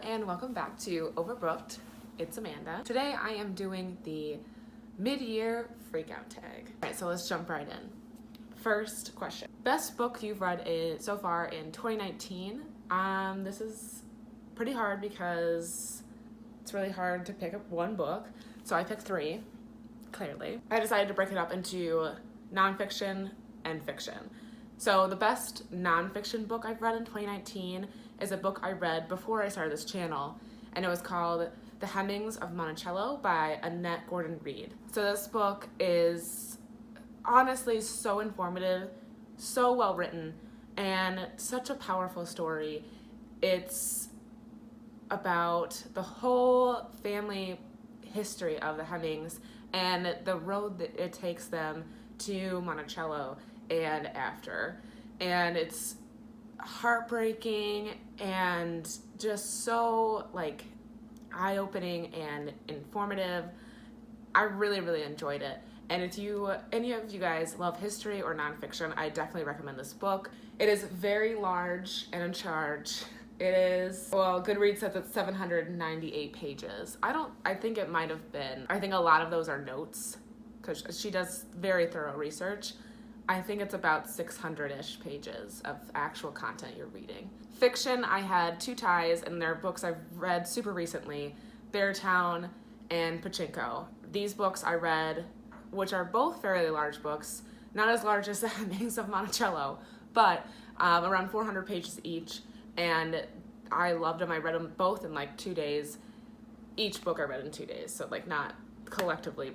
and welcome back to Overbooked. It's Amanda. Today I am doing the mid-year freakout tag. Alright, so let's jump right in. First question. Best book you've read so far in 2019? This is pretty hard because it's really hard to pick up one book, so I picked three, clearly. I decided to break it up into nonfiction and fiction. So the best nonfiction book I've read in 2019 is a book I read before I started this channel, and it was called The Hemmings of Monticello by Annette Gordon-Reed. So this book is honestly so informative, so well written, and such a powerful story. It's about the whole family history of the Hemmings and the road that it takes them to Monticello and after. And it's heartbreaking and just so like eye-opening and informative. I really enjoyed it. And if any of you guys love history or nonfiction, I definitely recommend this book. It is very large and in charge. It is, well, Goodreads says it's 798 pages. I think it might have been, I think a lot of those are notes because she does very thorough research. I think it's about 600-ish pages of actual content you're reading. Fiction, I had two ties, and they're books I've read super recently, Beartown and Pachinko. These books I read, which are both fairly large books, not as large as The Hemmings of Monticello, but around 400 pages each, and I loved them. I read them both in like 2 days. Each book I read in 2 days, so like not collectively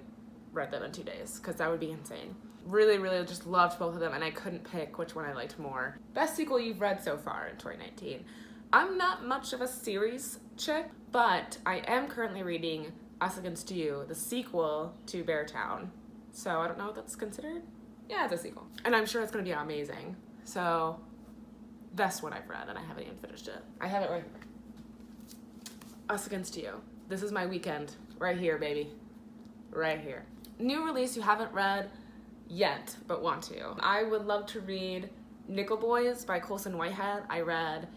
read them in 2 days, because that would be insane. Really just loved both of them, and I couldn't pick which one I liked more. Best sequel you've read so far in 2019. I'm not much of a series chick, but I am currently reading Us Against You, the sequel to Beartown. So I don't know what that's considered. Yeah, it's a sequel. And I'm sure it's gonna be amazing. So that's what I've read, and I haven't even finished it. I have it right here. Us Against You. This is my weekend. Right here, baby. Right here. New release you haven't read yet, but want to. I would love to read Nickel Boys by Colson Whitehead. I read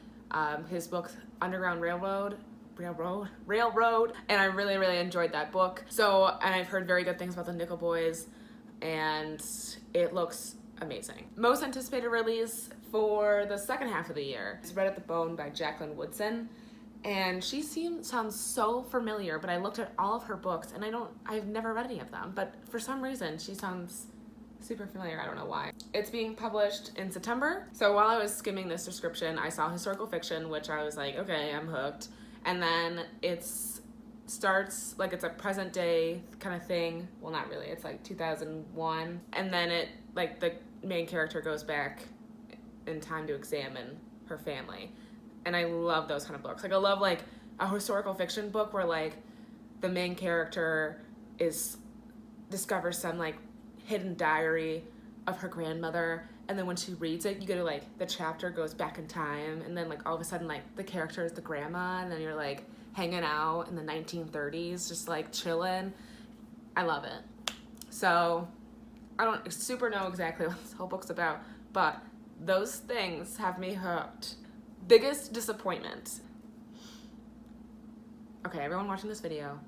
his book Underground Railroad, and I really enjoyed that book. So, and I've heard very good things about the Nickel Boys, and it looks amazing. Most anticipated release for the second half of the year is Red at the Bone by Jacqueline Woodson. And she sounds so familiar, but I looked at all of her books and I've never read any of them, but for some reason she sounds super familiar. I don't know why. It's being published in September. So while I was skimming this description, I saw historical fiction, which I was like, okay, I'm hooked. And then it starts like it's a present day kind of thing. Well, not really. It's like 2001. And then it, like, the main character goes back in time to examine her family. And I love those kind of books. Like, I love like a historical fiction book where like the main character discovers some like hidden diary of her grandmother, and then when she reads it, you go to like the chapter goes back in time, and then like all of a sudden like the character is the grandma, and then you're like hanging out in the 1930s, just like chilling. I love it. So I don't super know exactly what this whole book's about, but those things have me hooked. Biggest disappointment. Okay, everyone watching this video,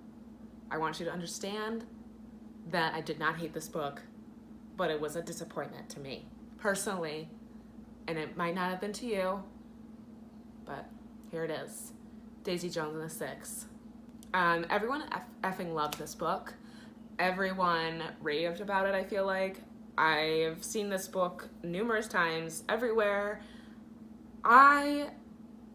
I want you to understand that I did not hate this book, but it was a disappointment to me, personally, and it might not have been to you, but here it is. Daisy Jones and the Six. Everyone effing loved this book. Everyone raved about it, I feel like. I've seen this book numerous times, everywhere. I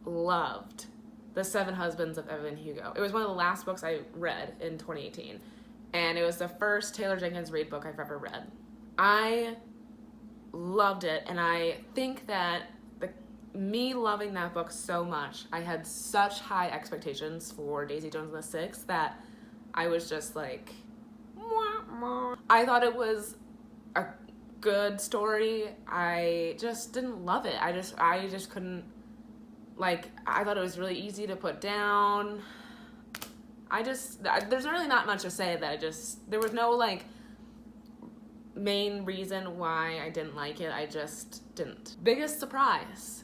loved The Seven Husbands of Evelyn Hugo. It was one of the last books I read in 2018, and it was the first Taylor Jenkins Reid book I've ever read. I loved it, and I think that me loving that book so much, I had such high expectations for Daisy Jones and the Six that I was just like, mwah, mwah. I thought it was a good story. I just didn't love it. I just couldn't, like, I thought it was really easy to put down. There's really not much to say there was no like main reason why I didn't like it. I just didn't. Biggest surprise.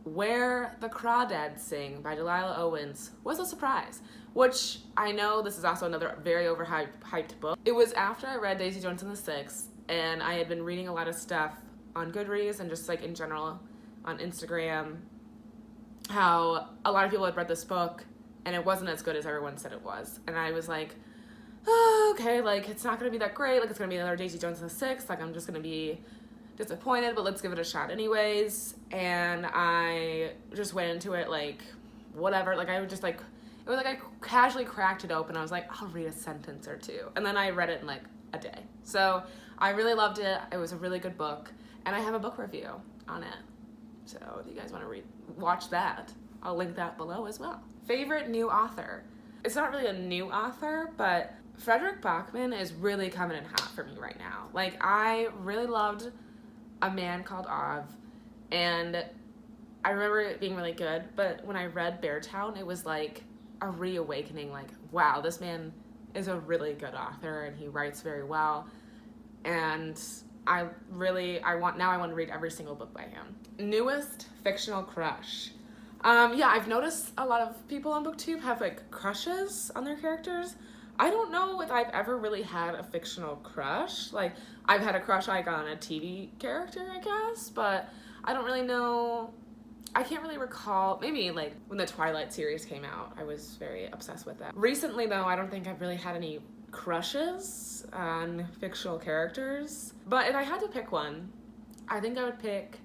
Where the Crawdads Sing by Delilah Owens was a surprise, which I know this is also another very overhyped book. It was after I read Daisy Jones and the Six, and I had been reading a lot of stuff on Goodreads and just like in general on Instagram, how a lot of people had read this book and it wasn't as good as everyone said it was. And I was like, oh, okay, like it's not gonna be that great, like it's gonna be another Daisy Jones and the Six, like I'm just gonna be disappointed, but let's give it a shot anyways. And I just went into it like whatever, like I would just like, it was like I casually cracked it open. I was like, I'll read a sentence or two, and then I read it in like a day. So I really loved it. It was a really good book, and I have a book review on it, so if you guys want to watch that, I'll link that below as well. Favorite new author. It's not really a new author, but Frederick Bachman is really coming in hot for me right now. Like, I really loved A Man Called Ov, and I remember it being really good, but when I read Beartown, it was like a reawakening, like, wow, this man is a really good author and he writes very well, and I want to read every single book by him. Newest fictional crush. Yeah, I've noticed a lot of people on BookTube have like crushes on their characters. I don't know if I've ever really had a fictional crush. Like, I've had a crush like on a TV character, I guess, but I don't really know. I can't really recall. Maybe like when the Twilight series came out, I was very obsessed with that. Recently though, I don't think I've really had any crushes on fictional characters. But if I had to pick one, I think I would pick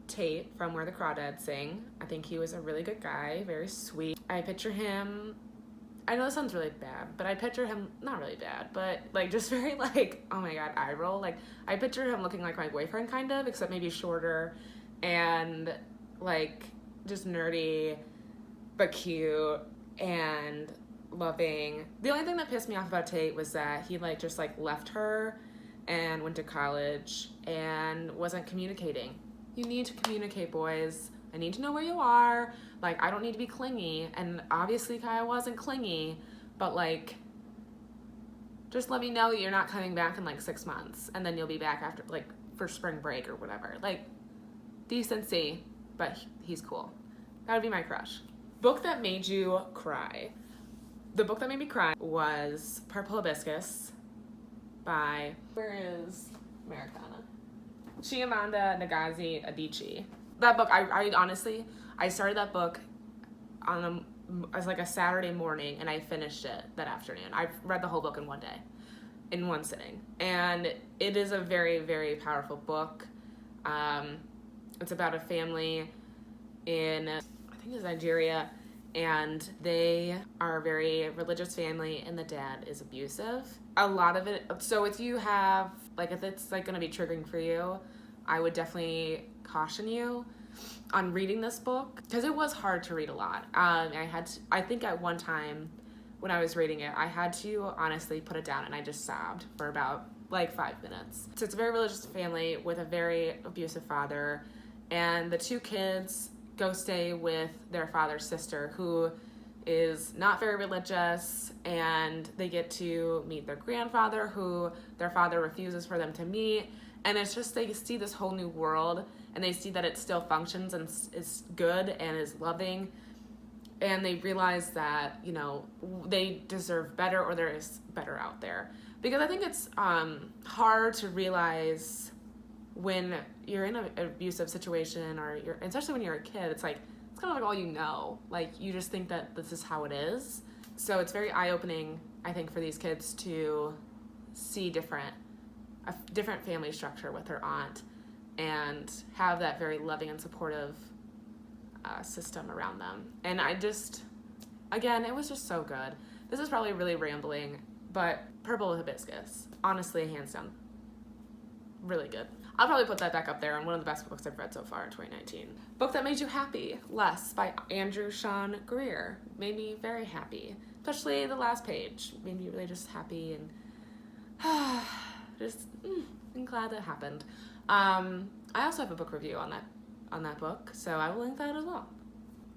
Tate from Where the Crawdads Sing. I think he was a really good guy, very sweet. I picture him, I know this sounds really bad, but I picture him, not really bad, but like just very like, oh my god, eye roll. Like, I picture him looking like my boyfriend kind of, except maybe shorter and like just nerdy, but cute and loving. The only thing that pissed me off about Tate was that he like just like left her and went to college and wasn't communicating. You need to communicate, boys. I need to know where you are. Like, I don't need to be clingy. And obviously Kaya wasn't clingy, but like, just let me know that you're not coming back in like 6 months and then you'll be back after like for spring break or whatever. Like, decency, but he's cool. That would be my crush. Book that made you cry. The book that made me cry was Purple Hibiscus by, where is Americana? Chimamanda Ngozi Adichie. That book, I honestly, I started that book as like a Saturday morning, and I finished it that afternoon. I read the whole book in one day, in one sitting, and it is a very, very powerful book. It's about a family in, I think it's Nigeria, and they are a very religious family, and the dad is abusive. A lot of it, so if you have, like, if it's like gonna be triggering for you, I would definitely caution you on reading this book, because it was hard to read a lot. I think at one time when I was reading it, I had to honestly put it down, and I just sobbed for about like 5 minutes. So it's a very religious family with a very abusive father, and the two kids go stay with their father's sister, who is not very religious, and they get to meet their grandfather, who their father refuses for them to meet. And it's just, they see this whole new world, and they see that it still functions and is good and is loving, and they realize that, you know, they deserve better, or there is better out there. Because I think it's hard to realize when you're in an abusive situation, or especially when you're a kid, it's like, it's kind of like all you know. Like, you just think that this is how it is. So it's very eye-opening, I think, for these kids to see a different family structure with their aunt, and have that very loving and supportive system around them. And I just, again, it was just so good. This is probably really rambling, but Purple Hibiscus, honestly, hands down, really good. I'll probably put that back up there on one of the best books I've read so far in 2019. Book that made you happy, Less, by Andrew Sean Greer. Made me very happy, especially the last page. Made me really just happy, and I'm glad that happened. I also have a book review on that book, so I will link that as well.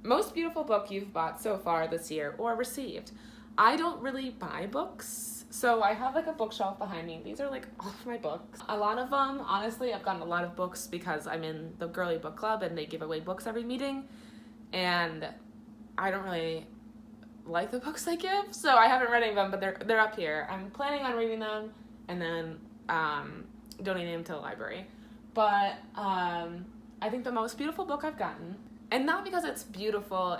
Most beautiful book you've bought so far this year or received. I don't really buy books, so I have like a bookshelf behind me. These are like all of my books. A lot of them, honestly, I've gotten a lot of books because I'm in the girly book club and they give away books every meeting, and I don't really like the books they give, so I haven't read any of them, but they're up here. I'm planning on reading them and then donating them to the library. But I think the most beautiful book I've gotten, and not because it's beautiful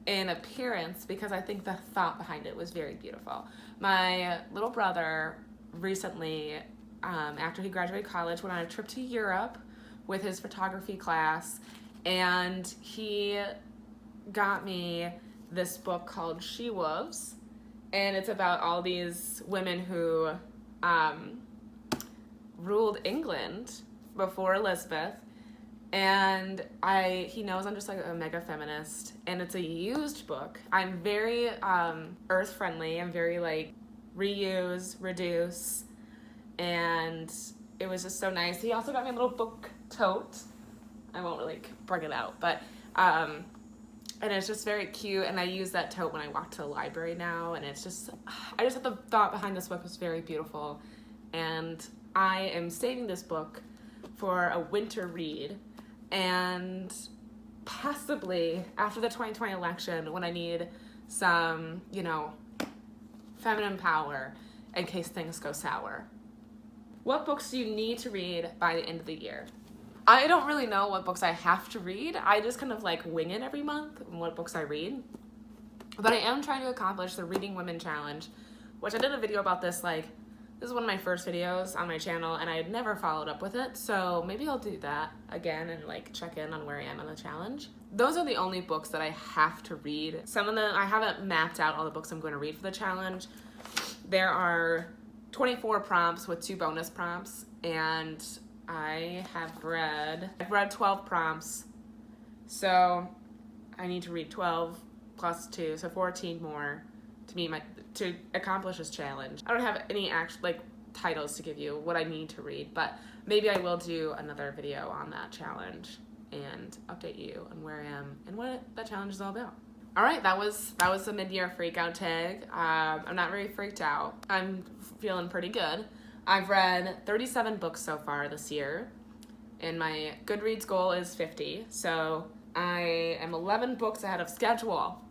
in appearance, because I think the thought behind it was very beautiful. My little brother recently, after he graduated college, went on a trip to Europe with his photography class, and he got me this book called She Wolves, and it's about all these women who ruled England before Elizabeth. And he knows I'm just like a mega feminist, and it's a used book. I'm very earth friendly. I'm very like reuse, reduce, and it was just so nice. He also got me a little book tote. I won't really bring it out, but and it's just very cute, and I use that tote when I walk to the library now, and it's just, I just thought the thought behind this book was very beautiful, and I am saving this book for a winter read, and possibly after the 2020 election, when I need some, feminine power in case things go sour. What books do you need to read by the end of the year? I don't really know what books I have to read. I just kind of like wing it every month and what books I read. But I am trying to accomplish the Reading Women Challenge, which I did a video about this, this is one of my first videos on my channel, and I had never followed up with it, so maybe I'll do that again and check in on where I am on the challenge. Those are the only books that I have to read. Some of them, I haven't mapped out all the books I'm going to read for the challenge. There are 24 prompts with 2 bonus prompts, and I've read 12 prompts, so I need to read 12 plus 2, so 14 more to accomplish this challenge. I don't have any titles to give you what I need to read, but maybe I will do another video on that challenge and update you on where I am and what that challenge is all about. All right, that was the mid-year freakout tag. I'm not very freaked out. I'm feeling pretty good. I've read 37 books so far this year, and my Goodreads goal is 50, so I am 11 books ahead of schedule.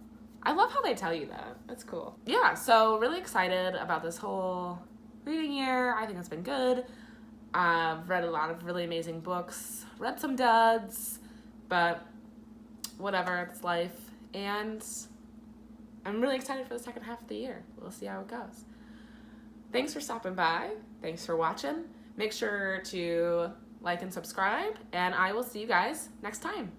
I love how they tell you that. That's cool. Yeah, so really excited about this whole reading year. I think it's been good. I've read a lot of really amazing books, read some duds, but whatever, it's life. And I'm really excited for the second half of the year. We'll see how it goes. Thanks for stopping by. Thanks for watching. Make sure to like and subscribe, and I will see you guys next time.